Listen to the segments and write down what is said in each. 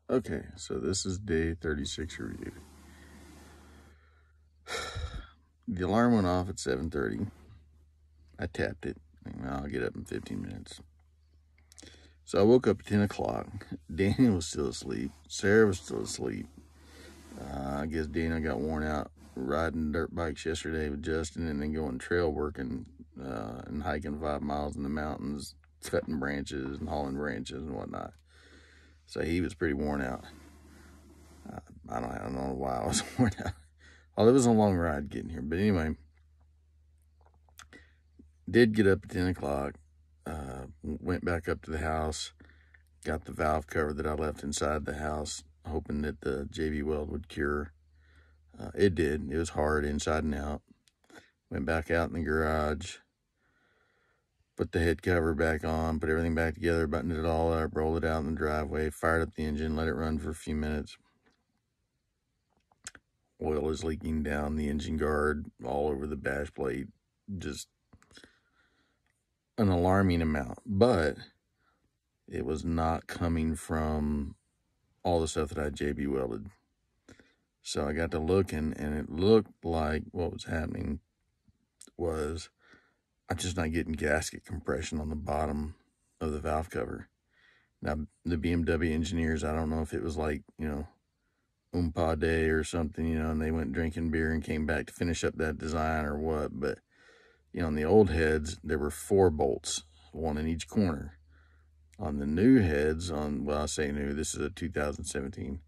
Okay, so this is day 36 review. The alarm went off at 7:30. I tapped it. I'll get up in 15 minutes. So I woke up at 10 o'clock. Daniel was still asleep. Sarah was still asleep. I guess Daniel got worn out riding dirt bikes yesterday with Justin and then going trail working and hiking 5 miles in the mountains, cutting branches and hauling branches and whatnot. So he was pretty worn out. I don't know why I was worn out. Well, it was a long ride getting here. But anyway, did get up at 10 o'clock, went back up to the house, got the valve cover that I left inside the house, hoping that the JB Weld would cure. It did. It was hard inside and out. Went back out in the garage, put the head cover back on, put everything back together, buttoned it all up, rolled it out in the driveway, fired up the engine, let it run for a few minutes. Oil is leaking down the engine guard, all over the bash plate, just an alarming amount. But it was not coming from all the stuff that I JB welded. So I got to looking, and it looked like what was happening was I'm just not getting gasket compression on the bottom of the valve cover. Now, the BMW engineers, I don't know if it was like, Oompa Day or something, and they went drinking beer and came back to finish up that design or what. But, on the old heads, there were 4 bolts, one in each corner. On the new heads, I say new, this is a 2017,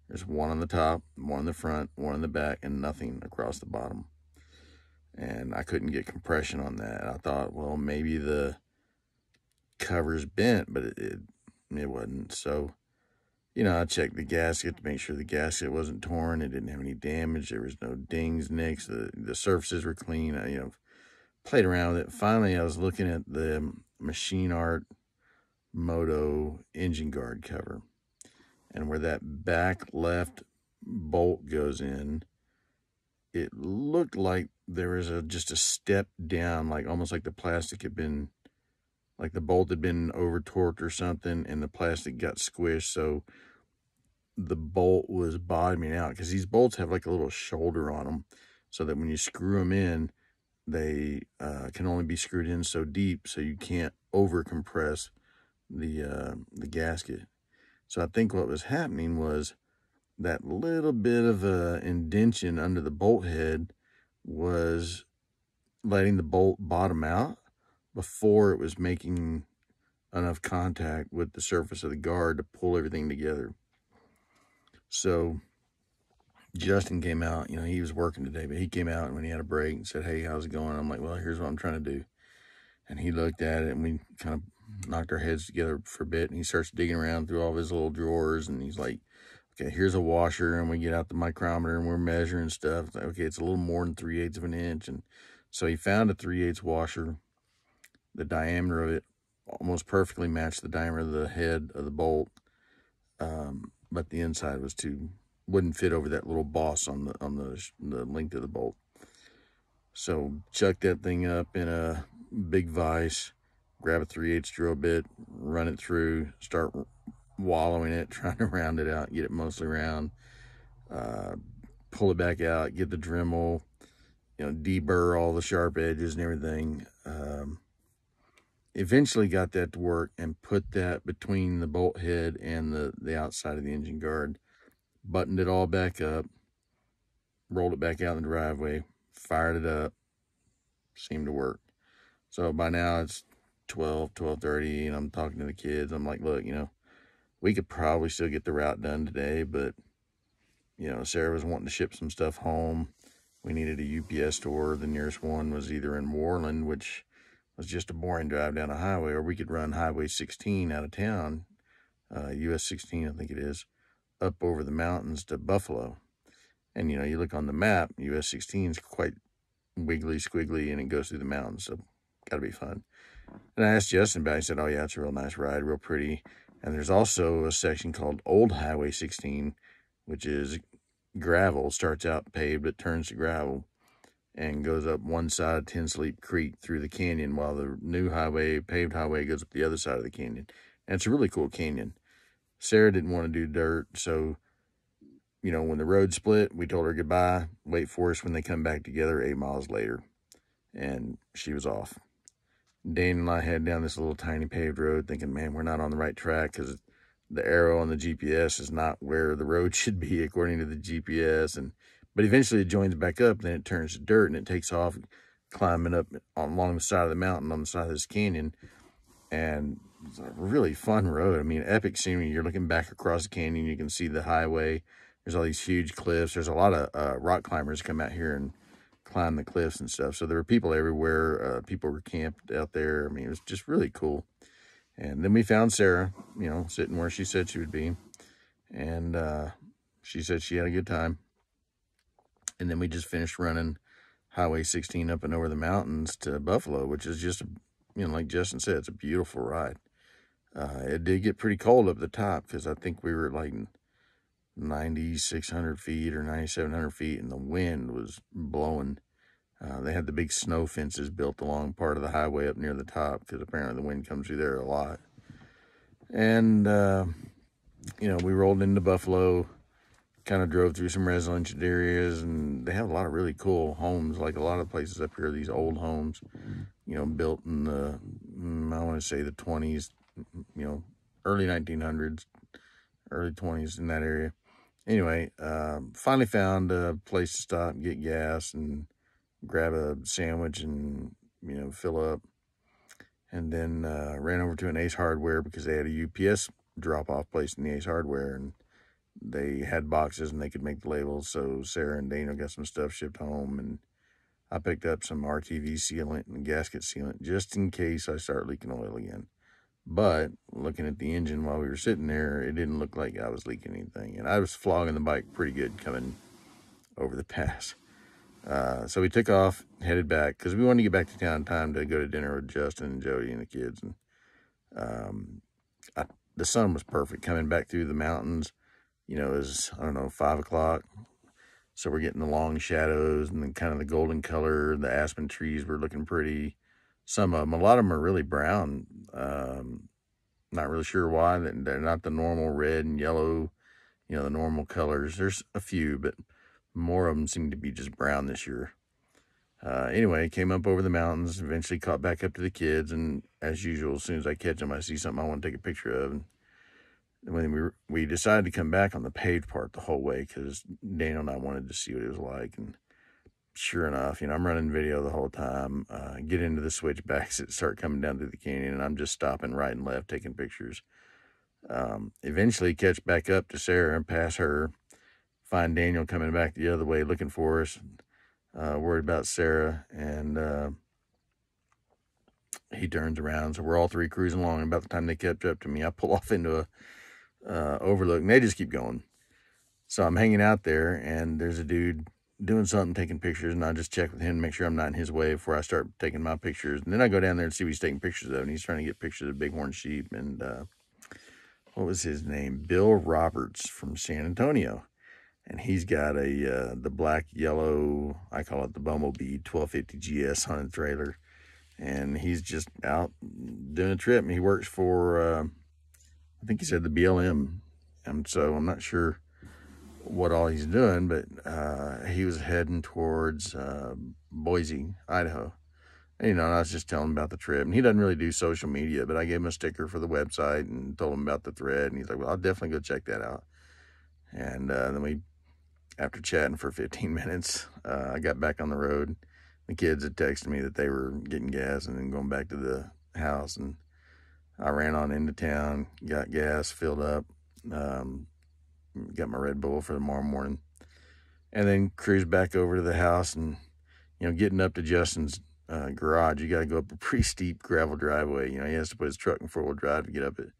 there's one on the top, one in the front, one in the back, and nothing across the bottom. And I couldn't get compression on that. I thought, well, maybe the cover's bent, but it wasn't. So, I checked the gasket to make sure the gasket wasn't torn. It didn't have any damage. There was no dings, nicks. The surfaces were clean. I, played around with it. Finally, I was looking at the Machine Art Moto engine guard cover. And where that back left bolt goes in, it looked like there was just a step down, like almost like the plastic had been, like the bolt had been over torqued or something, and the plastic got squished. So the bolt was bottoming out, because these bolts have like a little shoulder on them, so that when you screw them in, they can only be screwed in so deep, so you can't over compress the gasket. So I think what was happening was that little bit of a indention under the bolt head was letting the bolt bottom out before it was making enough contact with the surface of the guard to pull everything together. So Justin came out, he was working today, but he came out when he had a break and said, "Hey, how's it going?" I'm like, "Well, here's what I'm trying to do." And he looked at it, and we kind of knocked our heads together for a bit, and he starts digging around through all of his little drawers, and he's like, "Okay, here's a washer," and we get out the micrometer, and we're measuring stuff. It's like, okay, it's a little more than 3/8 of an inch. And so he found a 3/8 washer. The diameter of it almost perfectly matched the diameter of the head of the bolt, but the inside wouldn't fit over that little boss on the length of the bolt. So chuck that thing up in a big vise, grab a 3/8 drill bit, run it through, start wallowing it, trying to round it out, get it mostly round, pull it back out, get the Dremel, deburr all the sharp edges and everything. Eventually got that to work and put that between the bolt head and the outside of the engine guard, buttoned it all back up, rolled it back out in the driveway, fired it up, seemed to work. So by now it's 12:30, and I'm talking to the kids. I'm like, "Look, we could probably still get the route done today, but, Sarah was wanting to ship some stuff home. We needed a UPS store. The nearest one was either in Worland, which was just a boring drive down a highway, or we could run Highway 16 out of town, US 16, I think it is, up over the mountains to Buffalo. And, you look on the map, US 16 is quite wiggly, squiggly, and it goes through the mountains, so got to be fun." And I asked Justin about it. He said, "Oh, yeah, it's a real nice ride, real pretty." And there's also a section called Old Highway 16, which is gravel, starts out paved, but turns to gravel, and goes up one side of Ten Sleep Creek through the canyon, while the new highway, paved highway, goes up the other side of the canyon. And it's a really cool canyon. Sarah didn't want to do dirt, so, you know, when the road split, we told her goodbye, wait for us when they come back together 8 miles later, and she was off. Dane and I head down this little tiny paved road thinking, man, we're not on the right track because the arrow on the GPS is not where the road should be according to the GPS. But eventually it joins back up, then it turns to dirt and it takes off climbing up along the side of the mountain on the side of this canyon. And it's a really fun road. I mean, epic scenery. You're looking back across the canyon, you can see the highway. There's all these huge cliffs. There's a lot of rock climbers come out here and climb the cliffs and stuff. So there were people everywhere. People were camped out there. I mean, it was just really cool. And then we found Sarah, you know, sitting where she said she would be. And she said she had a good time. And then we just finished running Highway 16 up and over the mountains to Buffalo, which is just, you know, like Justin said, it's a beautiful ride. It did get pretty cold up the top because I think we were at like 9,600 feet or 9,700 feet, and the wind was blowing. They had the big snow fences built along part of the highway up near the top because apparently the wind comes through there a lot. And, you know, we rolled into Buffalo, kind of drove through some residential areas, and they have a lot of really cool homes. Like a lot of places up here, these old homes, you know, built in the, I want to say the 20s, you know, early 1900s, early 20s in that area. Anyway, finally found a place to stop and get gas and grab a sandwich and, you know, fill up. And then ran over to an Ace Hardware because they had a UPS drop-off place in the Ace Hardware, and they had boxes and they could make the labels. So Sarah and Dana got some stuff shipped home, and I picked up some RTV sealant and gasket sealant just in case I start leaking oil again. But looking at the engine while we were sitting there, it didn't look like I was leaking anything. And I was flogging the bike pretty good coming over the pass. So we took off, headed back, because we wanted to get back to town in time to go to dinner with Justin and Jody and the kids. And the sun was perfect coming back through the mountains. You know, it was, I don't know, 5 o'clock. So we're getting the long shadows and then kind of the golden color. The aspen trees were looking pretty. Some of them, a lot of them are really brown. Not really sure why. They're not the normal red and yellow, you know, the normal colors. There's a few, but more of them seem to be just brown this year. Anyway, came up over the mountains, eventually caught back up to the kids, and as usual, as soon as I catch them, I see something I want to take a picture of. And when we decided to come back on the paved part the whole way because Daniel and I wanted to see what it was like. And sure enough, you know, I'm running video the whole time, get into the switchbacks that start coming down through the canyon, and I'm just stopping right and left, taking pictures. Eventually catch back up to Sarah and pass her, find Daniel coming back the other way looking for us, worried about Sarah, and he turns around. So we're all three cruising along, and about the time they catch up to me, I pull off into a overlook, and they just keep going. So I'm hanging out there, and there's a dude doing something, taking pictures, and I just check with him to make sure I'm not in his way before I start taking my pictures. And then I go down there and see what he's taking pictures of, and he's trying to get pictures of bighorn sheep. And what was his name? Bill Roberts from San Antonio. And he's got the black, yellow, I call it the Bumblebee 1250 GS on a trailer. And he's just out doing a trip. And he works for, I think he said the BLM. And so I'm not sure what all he's doing, but he was heading towards Boise, Idaho. And, you know, and I was just telling him about the trip. And he doesn't really do social media, but I gave him a sticker for the website and told him about the thread. And he's like, well, I'll definitely go check that out. And then we, after chatting for 15 minutes, I got back on the road. The kids had texted me that they were getting gas and then going back to the house. And I ran on into town, got gas, filled up, got my Red Bull for tomorrow morning, and then cruised back over to the house. And, you know, getting up to Justin's garage, you got to go up a pretty steep gravel driveway. You know, he has to put his truck in four-wheel drive to get up it.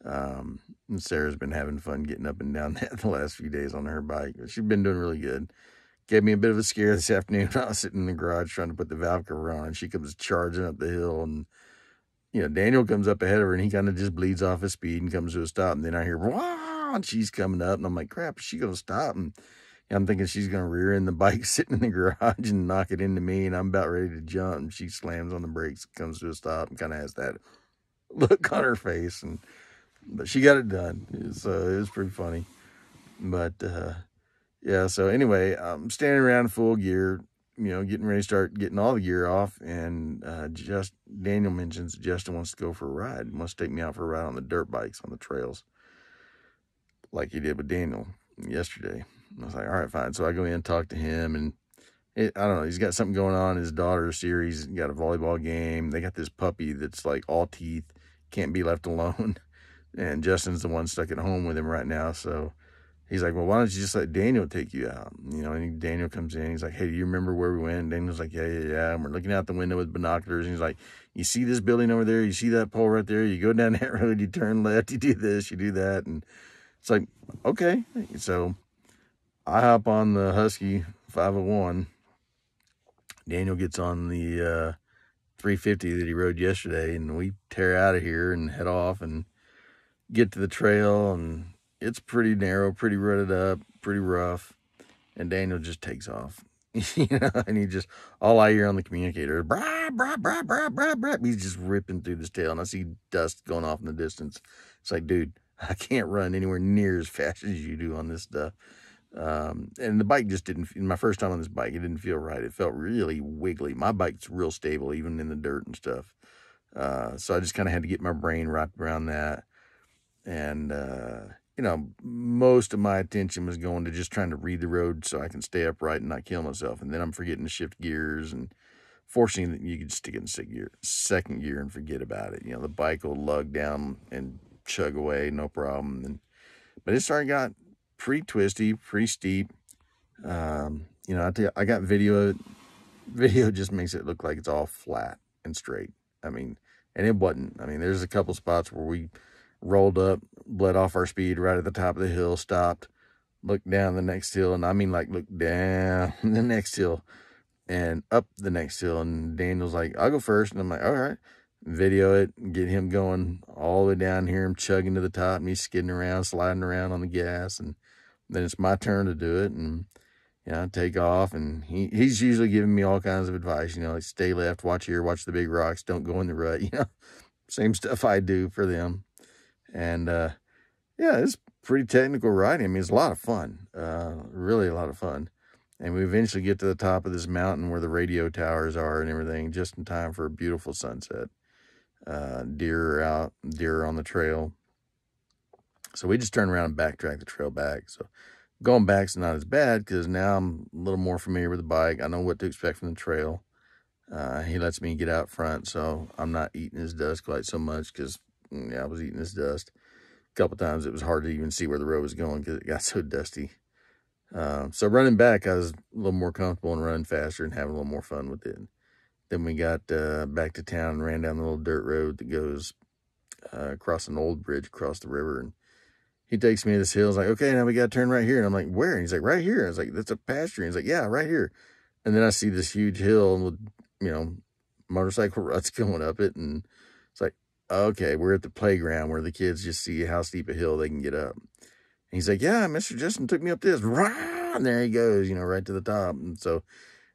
And Sarah's been having fun getting up and down that the last few days on her bike. She's been doing really good. Gave me a bit of a scare this afternoon when I was sitting in the garage trying to put the valve cover on, and she comes charging up the hill. And, you know, Daniel comes up ahead of her, and he kind of just bleeds off his speed and comes to a stop. And then I hear, wah, and she's coming up, and I'm like, crap, is she going to stop? And I'm thinking she's going to rear end the bike sitting in the garage and knock it into me, and I'm about ready to jump. And she slams on the brakes, comes to a stop, and kind of has that look on her face. And but she got it done. It was pretty funny. But yeah, so anyway, I'm standing around in full gear, getting ready to start getting all the gear off, and just Daniel mentions Justin wants to go for a ride. He wants to take me out for a ride on the dirt bikes on the trails, like he did with Daniel yesterday. I was like, all right, fine. So I go in and talk to him, and I don't know, he's got something going on. His daughter's series, got a volleyball game. They got this puppy that's like all teeth, can't be left alone. And Justin's the one stuck at home with him right now. So he's like, well, why don't you just let Daniel take you out? And Daniel comes in. He's like, hey, do you remember where we went? And Daniel's like, yeah. And we're looking out the window with binoculars. And he's like, you see this building over there? You see that pole right there? You go down that road, you turn left, you do this, you do that. And it's like, okay. So I hop on the Husky 501. Daniel gets on the 350 that he rode yesterday, and we tear out of here and head off and get to the trail, and it's pretty narrow, pretty rutted up, pretty rough, and Daniel just takes off. And he just, all I hear on the communicator, brah, brah, brah, brah, brah, brah. He's just ripping through this tail, and I see dust going off in the distance. It's like, dude, I can't run anywhere near as fast as you do on this stuff. And the bike just didn't, my first time on this bike, it didn't feel right. It felt really wiggly. My bike's real stable, even in the dirt and stuff. So I just kind of had to get my brain wrapped around that. And, most of my attention was going to just trying to read the road so I can stay upright and not kill myself. And then I'm forgetting to shift gears, and fortunately you could stick it in second gear and forget about it. The bike will lug down and chug away, no problem. But it got pretty twisty, pretty steep. I tell you, I got video. Video just makes it look like it's all flat and straight. And it wasn't. There's a couple spots where we rolled up, bled off our speed right at the top of the hill, stopped, looked down the next hill, and looked down the next hill and up the next hill. And Daniel's like, I'll go first. And I'm like, all right. Video it, get him going all the way down here, him chugging to the top, me skidding around, sliding around on the gas, and then it's my turn to do it. And I take off, and he's usually giving me all kinds of advice, like stay left, watch here, watch the big rocks, don't go in the rut, same stuff I do for them. And yeah, it's pretty technical riding. It's a lot of fun, really a lot of fun. And we eventually get to the top of this mountain where the radio towers are and everything, just in time for a beautiful sunset. Deer are out, deer are on the trail. So we just turn around and backtrack the trail back. So going back's not as bad because now I'm a little more familiar with the bike. I know what to expect from the trail. He lets me get out front, so I'm not eating his dust quite so much because I was eating his dust. A couple times it was hard to even see where the road was going because it got so dusty. So running back, I was a little more comfortable and running faster and having a little more fun with it. Then we got back to town and ran down the little dirt road that goes across an old bridge across the river. And he takes me to this hill. He's like, okay, now we got to turn right here. And I'm like, where? And he's like, right here. I was like, that's a pasture. And he's like, yeah, right here. And then I see this huge hill with, motorcycle ruts going up it. And it's like, okay, we're at the playground where the kids just see how steep a hill they can get up. And he's like, yeah, Mr. Justin took me up this. And there he goes, right to the top. And so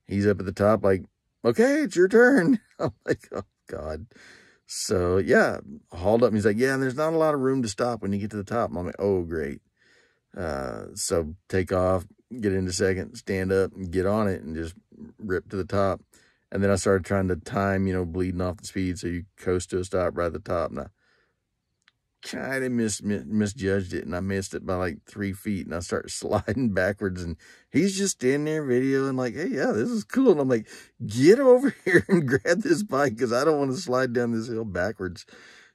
he's up at the top like, okay, it's your turn. I'm like, oh, God. So, yeah, hauled up. And he's like, yeah, and there's not a lot of room to stop when you get to the top. And I'm like, oh, great. So take off, get into second, stand up, and get on it, and just rip to the top. And then I started trying to time, bleeding off the speed so you coast to a stop right at the top. And I kind of misjudged it, and I missed it by like 3 feet, and I started sliding backwards, and he's just standing there videoing like, hey, yeah, this is cool. And I'm like, get over here and grab this bike because I don't want to slide down this hill backwards.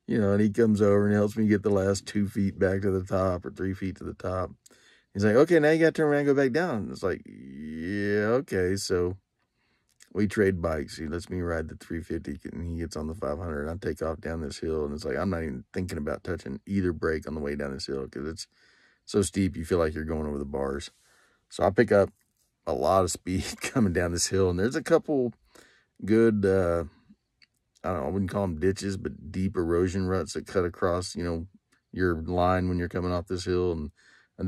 And he comes over and helps me get the last 2 feet back to the top or 3 feet to the top. He's like, okay, now you got to turn around and go back down. And it's like, yeah, okay. So we trade bikes. He lets me ride the 350 and he gets on the 500. And I take off down this hill, and it's like, I'm not even thinking about touching either brake on the way down this hill because it's so steep you feel like you're going over the bars. So I pick up a lot of speed coming down this hill, and there's a couple good, I don't know, I wouldn't call them ditches, but deep erosion ruts that cut across, your line when you're coming off this hill. And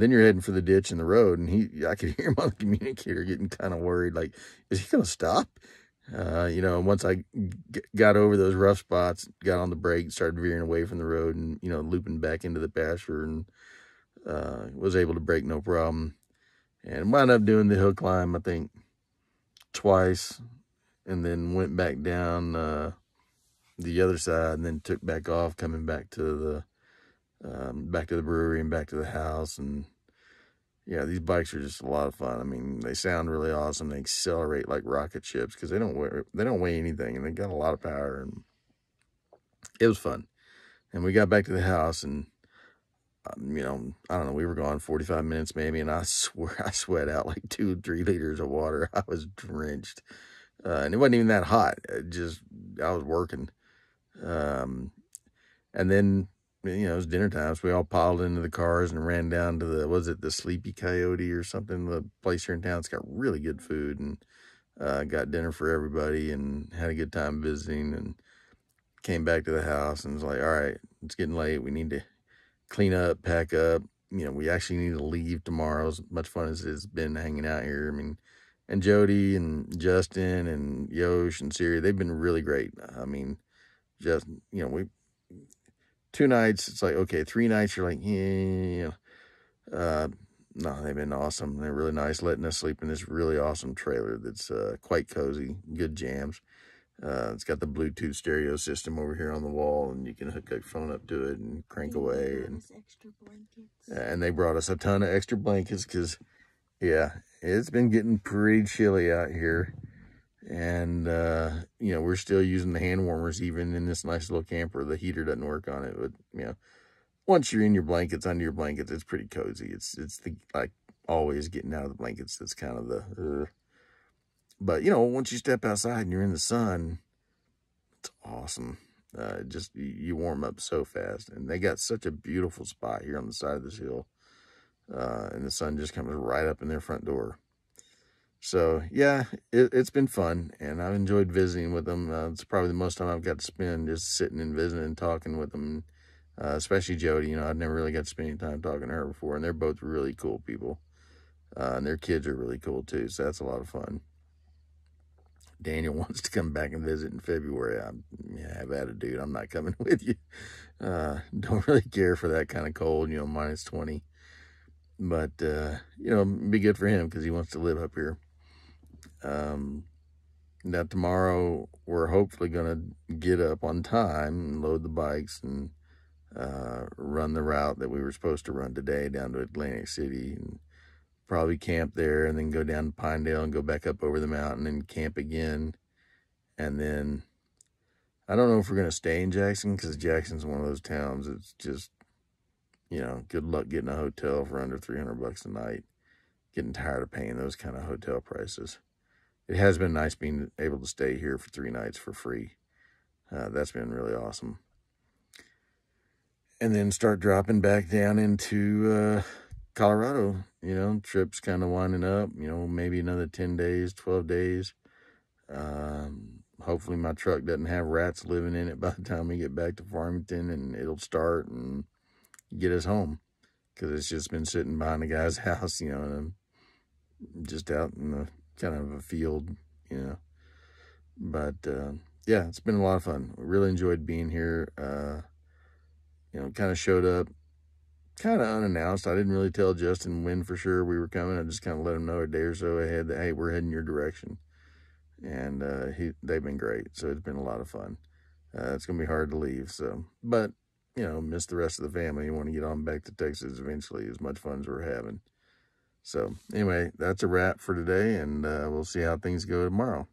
then you're heading for the ditch in the road. And I could hear him on the communicator getting kind of worried, like, is he going to stop? You know, once I got over those rough spots, got on the brake, started veering away from the road and, you know, looping back into the pasture, and was able to brake no problem. And wound up doing the hill climb, I think, twice, and then went back down the other side, and then took back off, coming back to the brewery and back to the house. And yeah, these bikes are just a lot of fun. I mean, they sound really awesome. They accelerate like rocket ships because they don't weigh anything, and they got a lot of power. And it was fun. And we got back to the house, and you know, I don't know, we were gone 45 minutes maybe, and I swear I sweat out like 2-3 liters of water. I was drenched, and it wasn't even that hot. I was working, and then, you know, it was dinner time, so we all piled into the cars and ran down to the Sleepy Coyote or something, the place here in town. It's got really good food, and got dinner for everybody and had a good time visiting, and came back to the house and was like, all right, it's getting late. We need to clean up, pack up. You know, we actually need to leave tomorrow. As much fun as it's been hanging out here. I mean, and Jody and Justin and Yosh and Siri, they've been really great. I mean, just, you know, 2 nights, it's like, okay, 3 nights, you're like, yeah. No, they've been awesome. They're really nice, letting us sleep in this really awesome trailer that's quite cozy, good jams. It's got the Bluetooth stereo system over here on the wall, and you can hook your phone up to it and crank away. And they brought us a ton of extra blankets because, yeah, it's been getting pretty chilly out here. And, you know, we're still using the hand warmers even in this nice little camper. The heater doesn't work on it, but, you know, once you're in your blankets, under your blankets, it's pretty cozy. It's the, like, always getting out of the blankets that's kind of the... But, you know, once you step outside and you're in the sun, it's awesome. Just, you warm up so fast. And they got such a beautiful spot here on the side of this hill. And the sun just comes right up in their front door. So, yeah, it's been fun. And I've enjoyed visiting with them. It's probably the most time I've got to spend just sitting and visiting and talking with them. Especially Jody. You know, I've never really got to spend any time talking to her before. And they're both really cool people. And their kids are really cool, too. So that's a lot of fun. Daniel wants to come back and visit in February. I have attitude. I'm not coming with you. Don't really care for that kind of cold, you know, minus 20. But, you know, be good for him because he wants to live up here. Now, tomorrow, we're hopefully going to get up on time and load the bikes and run the route that we were supposed to run today down to Atlantic City, and probably camp there, and then go down to Pinedale and go back up over the mountain and camp again. And then I don't know if we're going to stay in Jackson, because Jackson's one of those towns. It's just, you know, good luck getting a hotel for under $300 a night. Getting tired of paying those kind of hotel prices. It has been nice being able to stay here for 3 nights for free. That's been really awesome. And then start dropping back down into Colorado. You know, trip's kind of winding up, you know, maybe another 10 days, 12 days. Hopefully my truck doesn't have rats living in it by the time we get back to Farmington, and it'll start and get us home. Because it's just been sitting behind the guy's house, you know, just out in the kind of a field, you know. But, yeah, it's been a lot of fun. We really enjoyed being here. You know, kind of showed up kind of unannounced. I didn't really tell Justin when for sure we were coming. I just kind of let him know a day or so ahead that, hey, we're heading your direction. And they've been great. So it's been a lot of fun. It's going to be hard to leave. So, but, you know, miss the rest of the family. You want to get on back to Texas eventually, as much fun as we're having. So anyway, that's a wrap for today, and we'll see how things go tomorrow.